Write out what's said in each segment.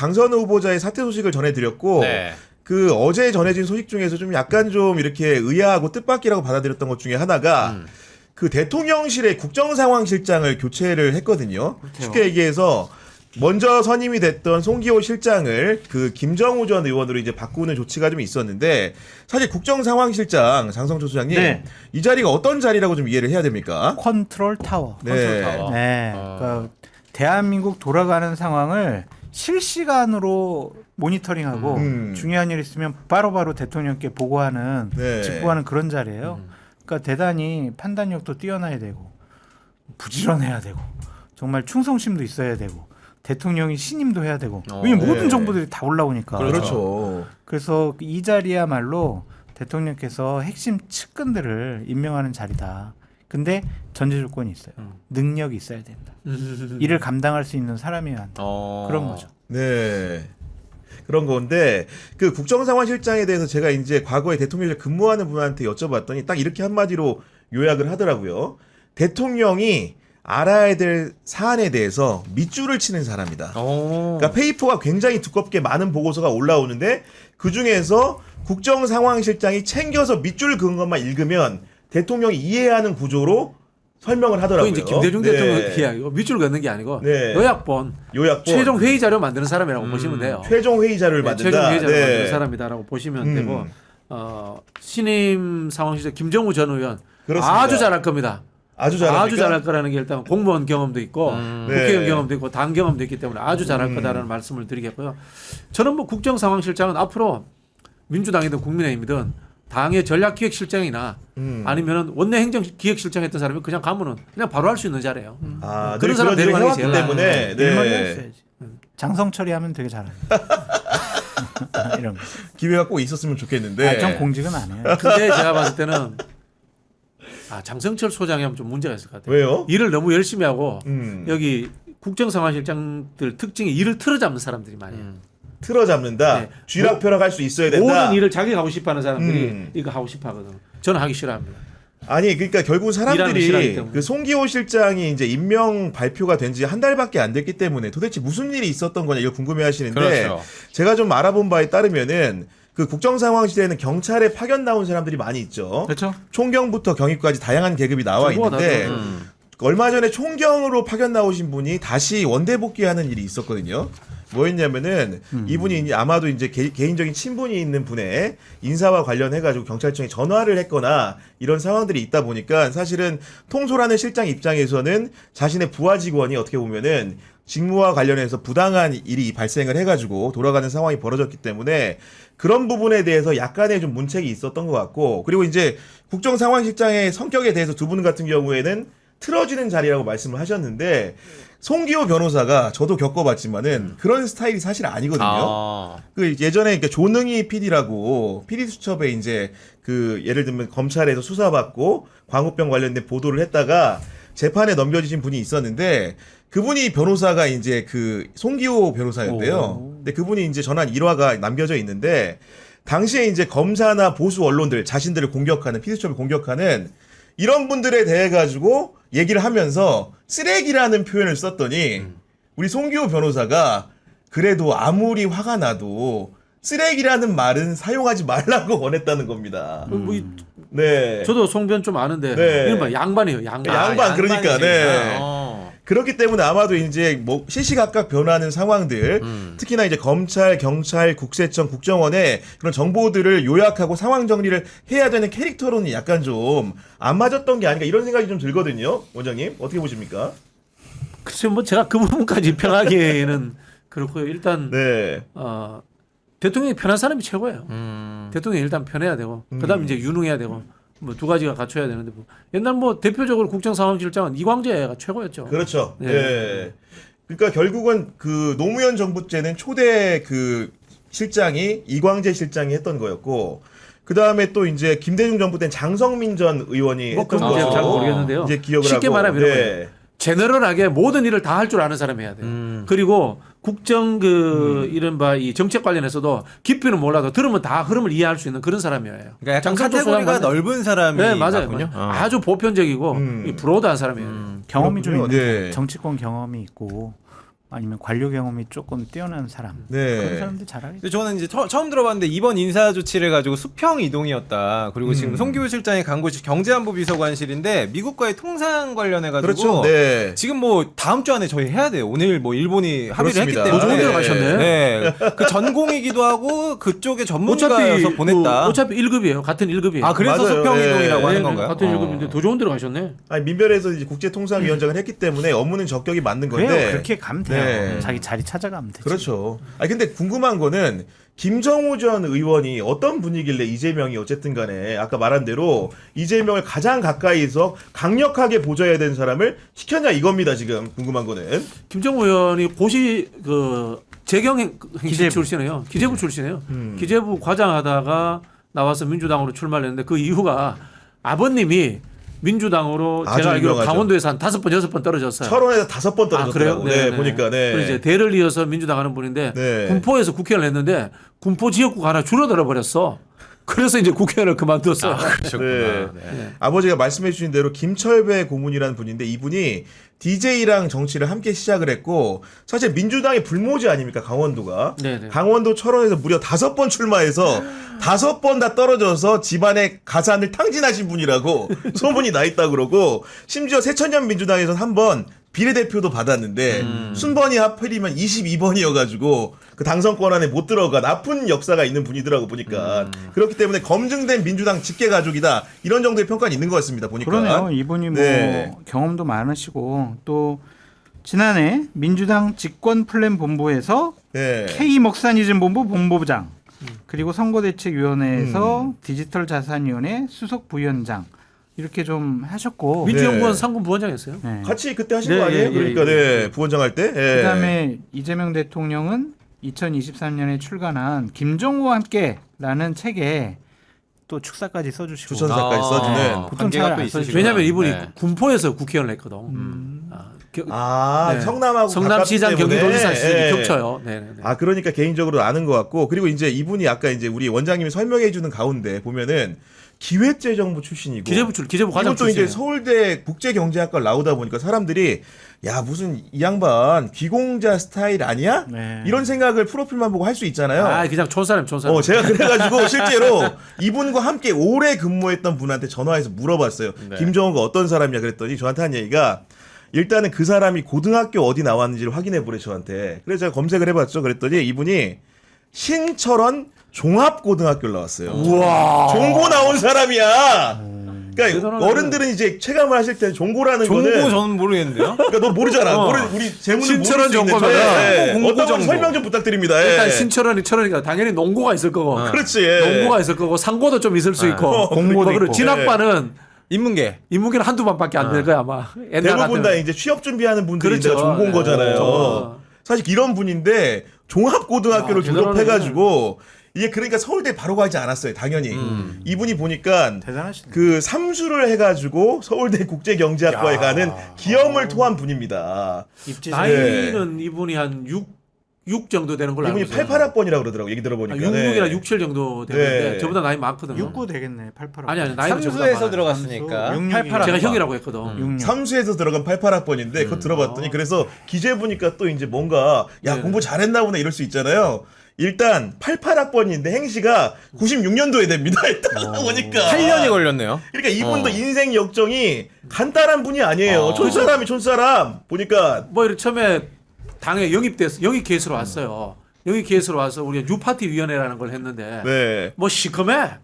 강선우 후보자의 사퇴 소식을 전해드렸고 네. 그 어제 전해진 소식 중에서 좀 약간 좀 이렇게 의아하고 뜻밖이라고 받아들였던 것 중에 하나가 그 대통령실의 국정상황실장을 교체를 했거든요. 쉽게 얘기해서 먼저 선임이 됐던 송기호 실장을 그 김정우 전 의원으로 이제 바꾸는 조치가 좀 있었는데 사실 국정상황실장 장성철 소장님 네. 이 자리가 어떤 자리라고 좀 이해를 해야 됩니까? 컨트롤 타워. 네. 컨트롤 타워. 네. 그러니까 대한민국 돌아가는 상황을 실시간으로 모니터링하고 중요한 일 있으면 바로바로 대통령께 보고하는 네. 직보하는 그런 자리예요. 그러니까 대단히 판단력도 뛰어나야 되고 부지런해야 되고 정말 충성심도 있어야 되고 대통령이 신임도 해야 되고 왜냐면 모든 네. 정보들이 다 올라오니까. 그렇죠. 그래서 이 자리야말로 대통령께서 핵심 측근들을 임명하는 자리다. 근데 전제 조건이 있어요. 능력이 있어야 된다. 이를 감당할 수 있는 사람이어야 한다. 그런 거죠. 네. 그런 건데 그 국정상황실장에 대해서 제가 이제 과거에 대통령실 근무하는 분한테 여쭤봤더니 딱 이렇게 한마디로 요약을 하더라고요. 대통령이 알아야 될 사안에 대해서 밑줄을 치는 사람이다. 그러니까 페이퍼가 굉장히 두껍게 많은 보고서가 올라오는데 그중에서 국정상황실장이 챙겨서 밑줄 그은 것만 읽으면 대통령이 이해하는 구조로 설명을 그 하더라고요. 이제 김대중 대통령 이야기고 밑줄 긋는 게 아니고 네. 요약본 최종 회의 자료 만드는 사람이라고 보시면 돼요. 최종 회의 자료를 네, 만든다. 최종 회의 자료 네. 만드는 사람이다라고 보시면 되고 신임 상황실장 김정우 전 의원 그렇습니다. 아주 잘할 겁니다. 아주 잘할 거라는 게 일단 공무원 경험도 있고 국회의원 네. 경험도 있고 당 경험도 있기 때문에 아주 잘할 거다라는 말씀을 드리겠고요. 저는 뭐 국정상황실장은 앞으로 민주당이든 국민의힘이든 당의 전략기획실장이나 아니면은 원내행정기획실장 했던 사람이 그냥 가면은 그냥 바로 할 수 있는 자리예요. 그런 사람 데려가는 게 해왔기 제일 때문에 일만 네. 했어야지. 장성철이 하면 되게 잘하죠. 이런 거. 기회가 꼭 있었으면 좋겠는데. 전 공직은 안 해요. 근데 제가 봤을 때는 장성철 소장이 하면 좀 문제가 있을 것 같아요. 왜요? 일을 너무 열심히 하고 여기 여기 국정상황실장들 특징이 일을 틀어잡는 사람들이 많아요. 틀어잡는다. 네. 쥐락펴락 할 수 있어야 된다. 모든 일을 자기가 하고 싶어하는 사람들이 이거 하고 싶어하거든. 저는 하기 싫어합니다. 아니 그러니까 결국 일하는 거 싫어하기 사람들이 때문에. 그 송기호 실장이 이제 임명 발표가 된 지 한 달밖에 안 됐기 때문에 도대체 무슨 일이 있었던 거냐 이걸 궁금해하시는데 그렇죠. 제가 좀 알아본 바에 따르면은 그 국정상황 시대에는 경찰에 파견 나온 사람들이 많이 있죠. 그렇죠. 총경부터 경위까지 다양한 계급이 나와 정보가 있는데 다 얼마 전에 총경으로 파견 나오신 분이 다시 원대 복귀하는 일이 있었거든요. 뭐였냐면은 이분이 이제 아마도 이제 개인적인 친분이 있는 분의 인사와 관련해가지고 경찰청에 전화를 했거나 이런 상황들이 있다 보니까 사실은 통솔하는 실장 입장에서는 자신의 부하 직원이 어떻게 보면은 직무와 관련해서 부당한 일이 발생을 해가지고 돌아가는 상황이 벌어졌기 때문에 그런 부분에 대해서 약간의 좀 문책이 있었던 것 같고 그리고 이제 국정상황실장의 성격에 대해서 두 분 같은 경우에는 틀어지는 자리라고 말씀을 하셨는데 송기호 변호사가 저도 겪어봤지만은 그런 스타일이 사실 아니거든요. 그 예전에 조능희 PD라고 PD 수첩에 이제 그 예를 들면 검찰에서 수사받고 광우병 관련된 보도를 했다가 재판에 넘겨지신 분이 있었는데 그분이 변호사가 이제 그 송기호 변호사였대요. 근데 그분이 이제 전한 일화가 남겨져 있는데 당시에 이제 검사나 보수 언론들 자신들을 공격하는 PD 수첩을 공격하는 이런 분들에 대해 가지고 얘기를 하면서 쓰레기라는 표현을 썼더니 우리 송기호 변호사가 그래도 아무리 화가 나도 쓰레기라는 말은 사용하지 말라고 권했다는 겁니다. 네. 저도 송변 좀 아는데 네. 이런 봐 양반이에요. 양반. 그러니까 네. 그렇기 때문에 아마도 이제 뭐 시시각각 변하는 상황들, 특히나 이제 검찰, 경찰, 국세청, 국정원의 그런 정보들을 요약하고 상황 정리를 해야 되는 캐릭터로는 약간 좀 안 맞았던 게 아닌가 이런 생각이 좀 들거든요, 원장님 어떻게 보십니까? 글쎄 뭐 제가 그 부분까지 평하기에는 그렇고요. 일단 네. 대통령이 편한 사람이 최고예요. 대통령이 일단 편해야 되고 그다음 이제 유능해야 되고. 뭐 두 가지가 갖춰야 되는데 뭐 옛날 뭐 대표적으로 국정상황실장은 이광재가 최고였죠. 그렇죠. 네. 네. 그러니까 결국은 그 노무현 정부 때는 초대 그 실장이 이광재 실장이 했던 거였고 그 다음에 또 이제 김대중 정부 때는 장성민 전 의원이 뭐 했던 그건 거. 잘 모르겠는데요. 이제 기억을 쉽게 하고. 말하면 이런 네. 거예요. 제너럴하게 모든 일을 다 할 줄 아는 사람이 해야 돼요. 그리고 국정 이른바 이 정책 관련해서도 깊이는 몰라도 들으면 다 흐름을 이해할 수 있는 그런 사람이에요. 그러니까 약간 장성철 카테고리가 소장 넓은 사람이 네, 맞아요. 맞군요. 아주 보편적이고 브로드한 사람이에요. 경험이 좀 있는 네. 정치권 경험이 있고 아니면 관료 경험이 조금 뛰어난 사람 네. 그런 사람들 잘하겠죠. 근데 저는 이제 처음 들어봤는데 이번 인사 조치를 가지고 수평 이동이었다. 그리고 지금 송기호 실장이 간 곳이 경제안보 비서관실인데 미국과의 통상 관련해 가지고 그렇죠. 네. 지금 뭐 다음 주 안에 저희 해야 돼요. 오늘 뭐 일본이 합의를 했기 그렇습니다. 때문에 좋은 데로 가셨네. 네. 그 전공이기도 하고 그쪽에 전문가여서 보냈다. 어차피 1급이에요. 같은 1급이에요. 아 그래서 맞아요. 수평 예. 이동이라고 하는 네, 건가요? 같은 1급인데 더 좋은 데로 가셨네. 아니 민별에서 이제 국제통상위원장을 했기 때문에 업무는 적격이 맞는 건데. 그래요. 그렇게 가면 돼요. 네. 자기 자리 찾아가면 되죠. 그렇죠. 아니 근데 궁금한 거는 김정우 전 의원이 어떤 분이길래 이재명이 어쨌든 간에 아까 말한 대로 이재명을 가장 가까이서 강력하게 보좌해야 되는 사람을 시켰냐 이겁니다. 지금 궁금한 거는. 김정우 의원이 고시 재경행 기재부. 출신이에요. 기재부 출신이에요. 기재부 과장하다가 나와서 민주당으로 출마를 했는데 그 이유가 아버님이 민주당으로 아주 제가 알기로 유명하죠. 강원도에서 한 5번 6번 떨어졌어요. 철원에서 5번 떨어졌더라고. 그래요? 네, 보니까 네. 그리고 이제 대를 이어서 민주당 하는 분인데 네. 군포에서 국회의원을 했는데 군포 지역구가 하나 줄어들어 버렸어. 그래서 이제 국회의원을 그만뒀어요. 네. 아버지가 말씀해 주신 대로 김철배 고문이라는 분인데 이분이 DJ랑 정치를 함께 시작을 했고 사실 민주당의 불모지 아닙니까 강원도가. 네네. 강원도 철원에서 무려 5번 출마해서 5번 다 떨어져서 집안의 가산을 탕진하신 분이라고 소문이 나 있다 그러고 심지어 새천년 민주당에서는 한번 비례대표도 받았는데 순번이 하필이면 22번이어가지고 그 당선권 안에 못 들어가 나쁜 역사가 있는 분이더라고 보니까 그렇기 때문에 검증된 민주당 직계 가족이다 이런 정도의 평가는 있는 것 같습니다 보니까. 그러네요. 이분이 뭐 네. 경험도 많으시고 또 지난해 민주당 직권 플랜 본부에서 네. K 먹사니즘 본부 본부장 그리고 선거대책위원회에서 디지털 자산위원회 수석 부위원장 이렇게 좀 하셨고 민주연구원 네. 상금 부원장이었어요. 네. 같이 그때 하신 네, 거 아니에요? 예, 그러니까 예, 네 부원장 할 때. 예. 그다음에 이재명 대통령은 2023년에 출간한 김정우와 함께라는 책에 또 축사까지 써주시고 추천사까지 써주는. 보통 관계가 잘 또 안 있으시구나. 왜냐하면 이분이 네. 군포에서 국회의원을 했거든. 네. 성남하고 성남시장 가깝기 때문에. 경기도지사 시절이 예. 겹쳐요. 네. 그러니까 개인적으로 아는 것 같고 그리고 이제 이분이 아까 이제 우리 원장님이 설명해 주는 가운데 보면은 기획재정부 출신이고 기재부 과장 이것도 이제 출신이에요. 서울대 국제경제학과 나오다 보니까 사람들이 야 무슨 이 양반 귀공자 스타일 아니야? 네. 이런 생각을 프로필만 보고 할 수 있잖아요. 아 그냥 촌사람. 제가 그래가지고 실제로 이분과 함께 오래 근무했던 분한테 전화해서 물어봤어요. 네. 김정우가 어떤 사람이냐 그랬더니 저한테 한 얘기가 일단은 그 사람이 고등학교 어디 나왔는지를 확인해 보래 저한테. 그래서 제가 검색을 해봤죠. 그랬더니 이분이 신철원 종합고등학교를 나왔어요. 우와. 종고 나온 사람이야. 그러니까 대단하네. 어른들은 이제 체감을 하실 때 종고라는 종고 거는 저는 모르겠는데요. 그러니까 너 모르잖아. 우리 재무는 신철원 모를 수 있는데. 종고면은 공고 어떤 분 정보. 설명 좀 부탁드립니다. 일단 예. 신철원이 철원이니까 당연히 농고가 있을 거고. 그렇지. 예. 농고가 있을 거고 상고도 좀 있을 수 있고 공고도 그리고 있고. 진학반은 인문계. 인문계는 한두 번밖에 안 될 거야 아마. 옛날 대부분 같으면. 다 이제 취업 준비하는 분들이 그렇죠. 종고인 거잖아요. 어. 사실 이런 분인데 종합고등학교를 야, 대단하네. 졸업해가지고 이게 그러니까 서울대 바로 가지 않았어요. 당연히 이분이 보니까 대단하시네. 그 삼수를 해가지고 서울대 국제경제학과에 가는 기염을 토한 분입니다. 입지 나이는 이분이 한 6 정도 되는 걸로 알고 이분이 있어요. 88학번이라고 그러더라고 얘기 들어보니까. 66이나 67 정도 되는데 네. 저보다 나이 많거든요. 69 되겠네. 88. 아니 나이는 저보다 삼수에서 많아요. 들어갔으니까. 삼수, 88 제가 학번. 형이라고 했거든. 66. 삼수에서 들어간 88학번인데 그거 들어봤더니 그래서 기재 보니까 또 이제 뭔가 야 네. 공부 잘했나 보네 이럴 수 있잖아요. 일단 88학번인데 행시가 96년도에 됩니다. 일단 보니까 8년이 걸렸네요. 그러니까 이분도 인생 역정이 간단한 분이 아니에요. 촌사람이 촌사람 보니까 뭐 이렇게 처음에 당에 영입 케이스로 왔어요. 영입 케이스로 와서 우리가 뉴파티 위원회라는 걸 했는데 네. 뭐 시커매.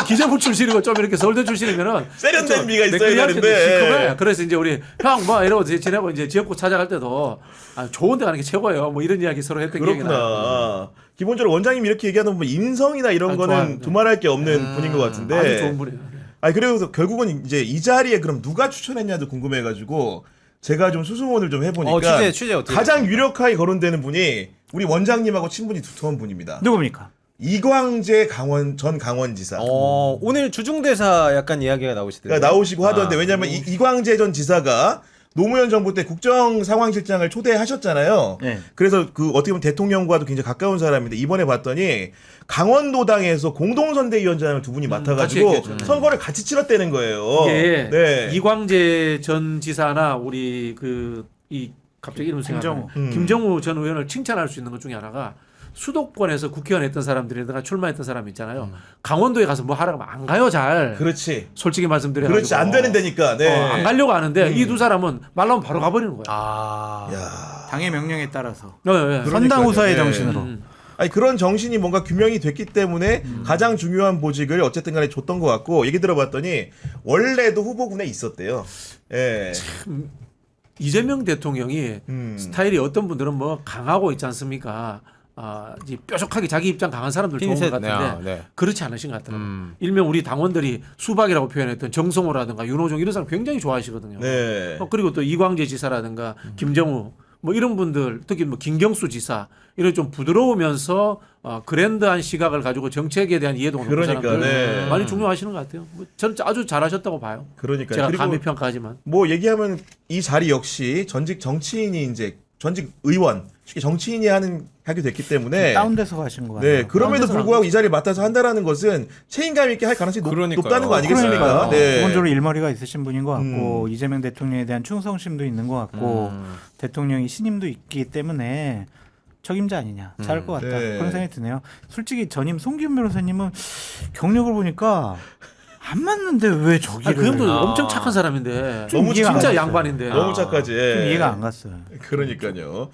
기재부 출신이고 좀 이렇게 서울대 출신이면은 세련된 미가 있어야 시커매. 되는데. 그래서 이제 우리 형 뭐 이러고 지내고 이제 지역구 찾아갈 때도 좋은 데 가는 게 최고예요. 뭐 이런 이야기 서로 했던 기억이 나요. 그렇구나. 기본적으로 원장님이 이렇게 얘기하는 뭐 인성이나 이런 거는 좋아요. 두말할 게 없는 분인 것 같은데. 아주 좋은 분이에요. 아니 그래서 결국은 이제 이 자리에 그럼 누가 추천했냐도 궁금해가지고 제가 좀 수소문을 좀 해보니까 취재 어떻게 가장 유력하게 거론되는 분이 우리 원장님하고 친분이 두터운 분입니다. 누굽니까? 이광재 전 강원지사. 오늘 주중대사 약간 이야기가 나오시던데. 그러니까 나오시고 하던데 왜냐하면 이광재 전 지사가 노무현 정부 때 국정상황실장을 초대하셨잖아요. 네. 그래서 그 어떻게 보면 대통령과도 굉장히 가까운 사람인데 이번에 봤더니 강원도당에서 공동선대위원장을 두 분이 맡아가지고 같이 했겠죠. 선거를 같이 치렀다는 거예요. 이게 네. 이광재 전 지사나 우리 이 갑자기 이름 생각나요. 김정우. 김정우 전 의원을 칭찬할 수 있는 것 중에 하나가 수도권에서 국회의원 했던 사람들이다가 출마했던 사람 있잖아요. 강원도에 가서 뭐 하라고 하면 안 가요 잘. 그렇지. 솔직히 말씀드려요. 그렇지. 안 되는 데니까. 네. 안 가려고 하는데 이 두 사람은 말 나오면 바로 가버리는 거야. 야. 당의 명령에 따라서 네, 네. 선당우사의 네. 정신으로. 아니 그런 정신이 뭔가 규명이 됐기 때문에 가장 중요한 보직을 어쨌든 간에 줬던 것 같고 얘기 들어봤더니 원래도 후보군에 있었대요. 예. 이재명 대통령이 음. 스타일이 어떤 분들은 뭐 강하고 있지 않습니까? 이제 뾰족하게 자기 입장 강한 사람들 좋은 것 핀셋, 같은데 네. 그렇지 않으신 것 같더라고요. 일명 우리 당원들이 수박이라고 표현했던 정성호라든가 윤호중 이런 사람 굉장히 좋아하시거든요. 네. 그리고 또 이광재 지사라든가 김정우 뭐 이런 분들 특히 뭐 김경수 지사 이런 좀 부드러우면서 그랜드한 시각을 가지고 정책에 대한 이해도가 높은 그러니까, 사람들 네. 많이 중요하시는 것 같아요. 뭐 저는 아주 잘하셨다고 봐요. 그러니까 제가 그리고 감히 평가하지만. 뭐 얘기하면 이 자리 역시 전직 정치인이 이제 전직 의원 쉽게 정치인이 하게 됐기 때문에 다운돼서 가신 거 같아요. 네 그럼에도 다운돼서 불구하고 이 자리를 맡아서 한다라는 것은 책임감 있게 할 가능성이 그러니까요. 높다는 거 아니겠습니까? 그러니까요. 네. 기본적으로 일머리가 있으신 분인 것 같고 이재명 대통령에 대한 충성심도 있는 것 같고 대통령이 신임도 있기 때문에 적임자 아니냐 잘할 것 같다 네. 그런 생각이 드네요. 솔직히 전임 송기훈 변호사님은 경력을 보니까 안 맞는데 왜 저기를 그분도 엄청 착한 사람인데 좀 너무 이해가 안 진짜 갔어요. 양반인데. 너무 착하지. 좀 이해가 안 갔어요. 그러니까요.